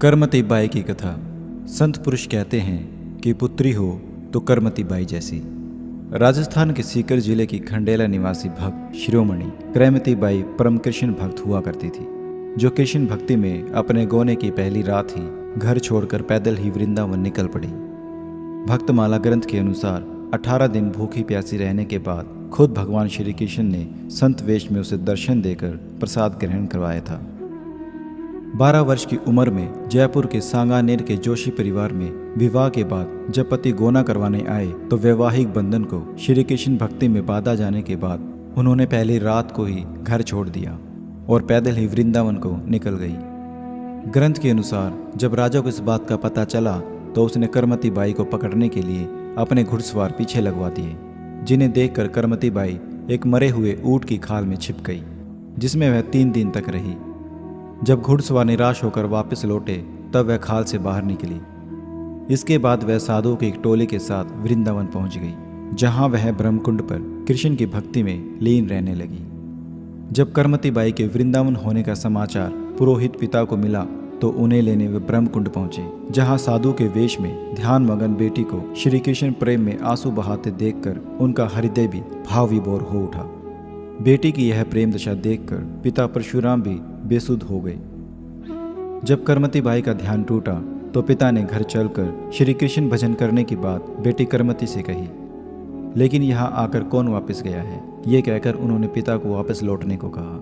करमती by की कथा। संत पुरुष कहते हैं कि पुत्री हो तो करमती बाई जैसी। राजस्थान के सीकर जिले की खंडेला निवासी भक्त शिरोमणि करमती बाई परम कृष्ण भक्त हुआ करती थी, जो कृष्ण भक्ति में अपने गोने की पहली रात ही घर छोड़कर पैदल ही वृंदावन निकल पड़ी। भक्तमाला ग्रंथ के अनुसार 18 दिन भूखी प्यासी रहने के बाद खुद भगवान श्री कृष्ण ने संत वेश में उसे दर्शन देकर प्रसाद ग्रहण करवाया था। 12 वर्ष की उम्र में जयपुर के सांगानेर के जोशी परिवार में विवाह के बाद जब पति गोना करवाने आए तो वैवाहिक बंधन को श्री कृष्ण भक्ति में बांधा जाने के बाद उन्होंने पहली रात को ही घर छोड़ दिया और पैदल ही वृंदावन को निकल गई। ग्रंथ के अनुसार जब राजा को इस बात का पता चला तो उसने करमती बाई को पकड़ने के लिए अपने घुड़सवार पीछे लगवा दिए, जिन्हें देखकर करमती बाई एक मरे हुए ऊंट की खाल में छिप गई, जिसमें वह 3 दिन तक रही। जब घुड़सवार निराश होकर वापस लौटे तब वह खाल से बाहर निकली। इसके बाद वह साधुओं की एक टोली के साथ वृंदावन पहुंच गई, जहां वह ब्रह्मकुंड पर कृष्ण की भक्ति में लीन रहने लगी। जब करमती बाई के वृंदावन होने का समाचार पुरोहित पिता को मिला तो उन्हें लेने वे ब्रह्मकुंड पहुंचे, जहां साधु के वेश में ध्यान मगन बेटी को श्री कृष्ण प्रेम में आंसू बहाते देखकर उनका हृदय भी भाव विभोर हो उठा। बेटी की यह प्रेम दशा देखकर पिता परशुराम भी बेसुध हो गए। जब करमती बाई का ध्यान टूटा तो पिता ने घर चलकर श्री कृष्ण भजन करने की बात बेटी करमती से कही, लेकिन यहाँ आकर कौन वापस गया है, ये कहकर उन्होंने पिता को वापस लौटने को कहा।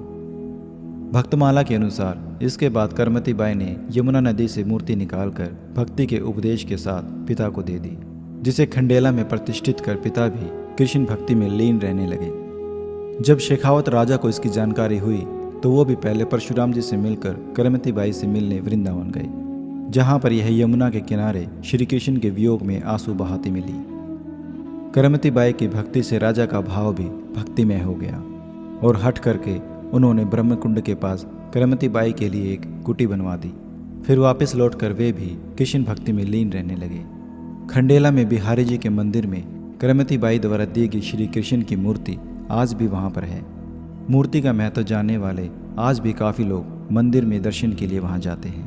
भक्तमाला के अनुसार इसके बाद करमती बाई ने यमुना नदी से मूर्ति निकालकर भक्ति के उपदेश के साथ पिता को दे दी, जिसे खंडेला में प्रतिष्ठित कर पिता भी कृष्ण भक्ति में लीन रहने लगे। जब शेखावत राजा को इसकी जानकारी हुई तो वो भी पहले परशुराम जी से मिलकर करमती बाई से मिलने वृंदावन गए, जहाँ पर यह यमुना के किनारे श्री कृष्ण के वियोग में आंसू बहाती मिली। करमती बाई की भक्ति से राजा का भाव भी भक्तिमय हो गया और हट करके उन्होंने ब्रह्मकुंड के पास करमती बाई के लिए एक कुटी बनवा दी। फिर वापस लौटकर वे भी कृष्ण भक्ति में लीन रहने लगे। खंडेला में बिहारी जी के मंदिर में करमती बाई द्वारा दी गई श्री कृष्ण की मूर्ति आज भी वहाँ पर है। मूर्ति का महत्व जानने वाले आज भी काफ़ी लोग मंदिर में दर्शन के लिए वहाँ जाते हैं।